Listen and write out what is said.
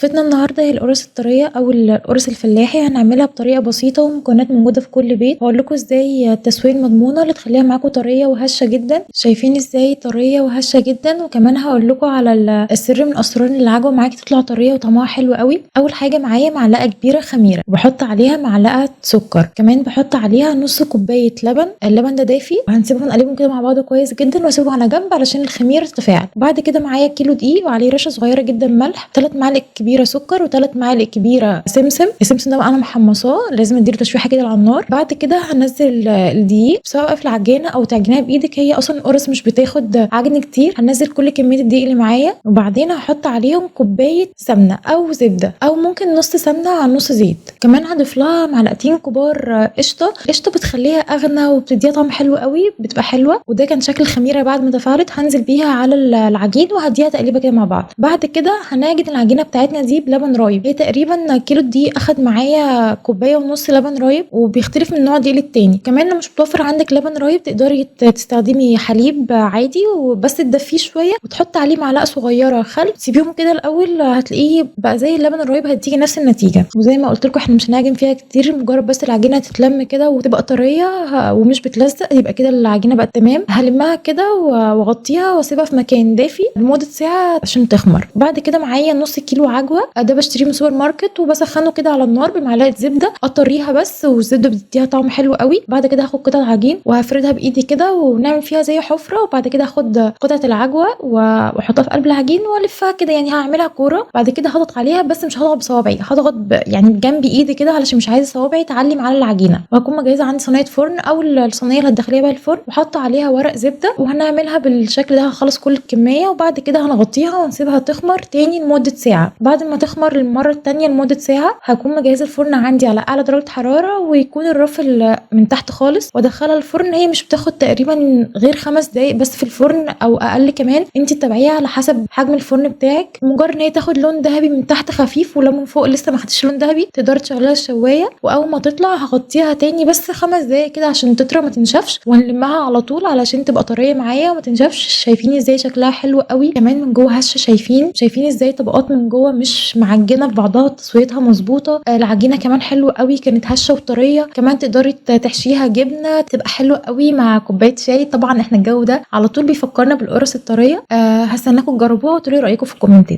وصفتنا النهارده هي القرص الطرية أو القرص الفلاحي. هنعملها بطريقة بسيطة ومكونات موجودة في كل بيت. هقولكوا ازاي التسوية المضمونة اللي تخليها معاكوا طرية وهشة جدا. شايفين ازاي طرية وهشة جدا، وكمان هقولكوا على السر من أسرار إن العجوة معاكي تطلع طرية وطعمها حلو قوي. أول حاجة معايا معلقة كبيرة خميرة، وبحط عليها معلقة سكر، كمان بحط عليها نص كوباية لبن. اللبن ده دافي، وهنسيبهم نقلبهم كده مع بعض كويس جدا واسيبهم على جنب علشان الخميرة تتفاعل. بعد كده معايا كيلو دقيق وعليه رشة صغيرة جدا ملح، 3 معالق كبيرة سكر و3 معالق كبيرة سمسم. السمسم ده بقى انا محمصاه، لازم اديله تشويحة كده على النار. بعد كده هنزل الدقيق، سواء بقى في العجينة او تعجنيها بايدك، هي اصلا القرص مش بتاخد عجن كتير. هنزل كل كمية الدقيق اللي معايا، وبعدين هحط عليهم كوباية سمنة او زبدة، او ممكن نص سمنة على نص زيت. كمان هضيف لها معلقتين كبار قشطة. القشطة بتخليها اغنى وبتديها طعم حلو قوي، بتبقى حلوة. وده كان شكل الخميرة بعد ما تفاعلت. هنزل بيها على العجين وهديها تقليبة كده مع بعض. بعد كده هنعجن العجينة بتاعتنا دي بلبن رايب. هي تقريبا كيلو دقيق اخد معايا كوباية ونص لبن رايب، وبيختلف من نوع دقيق للتاني. كمان لو مش متوفر عندك لبن رايب تقدري تستخدمي حليب عادي، وبس تدفيه شوية وتحط عليه معلقة صغيرة خل. تسيبيهم كده الاول، هتلاقيه بقى زي اللبن الرايب، هتيجي نفس النتيجة. وزي ما قلت لكم احنا مش هنعجن فيها كتير، مجرد بس العجينة تتلم كده وتبقى طرية ومش بتلزق، يبقى كده العجينة بقت تمام. هلمها كده واغطيها واسيبها في مكان دافي لمدة ساعة عشان تخمر. بعد كده معايا نص كيلو عجوة، ده بشتريه من سوبر ماركت، وبسخنه كده على النار بمعلقة زبدة، اطريها بس، والزبدة بتديها طعم حلو قوي. بعد كده هاخد قطعة عجين وهفردها بايدي كده ونعمل فيها زي حفرة، وبعد كده هاخد قطعة العجوة واحطها في قلب العجين والفها كده، يعني هعملها كورة. بعد كده هضغط عليها، بس مش هضغط بصوابعي، هضغط يعني بجنب ايدي كده، علشان مش عايزة صوابعي تعلم على العجينة. وهكون مجهزة عندي صينية فرن او الصينية اللي هتدخليها بيها الفرن، وحاطة عليها ورق زبدة، وهنعملها بالشكل ده. هخلص كل الكمية، وبعد كده هنغطيها ونسيبها تخمر تاني لمدة ساعة. بعد ما تخمر المرة التانية لمدة ساعة، هكون مجهزة الفرن عندي على اعلى درجة حرارة، ويكون الرف من تحت خالص، وادخلها الفرن. هي مش بتاخد تقريبا غير 5 دقايق بس في الفرن او اقل كمان، انت تتابعيها على حسب حجم الفرن بتاعك. مجرد ان هي تاخد لون ذهبي من تحت خفيف، ولو من فوق لسه ما خدتش لون ذهبي، تقدر تشغلها الشواية. واول ما تطلع هغطيها تاني بس 5 دقايق كده عشان تطرى ما تنشفش، ونلمها على طول علشان تبقى طرية معايا وما تنشفش. شايفين ازاي شكلها حلو قوي، كمان من جوه هشه. شايفين ازاي طبقات من جوه مش معجنه في بعضها، تسويتها مظبوطه. العجينه كمان حلوه قوي، كانت هشه وطريه. كمان تقدري تحشيها جبنه، تبقى حلوه قوي مع كوبايه شاي. طبعا احنا الجو ده على طول بيفكرنا بالقرص الطريه. هستناكم تجربوها وتقولوا رايكم في الكومنتات.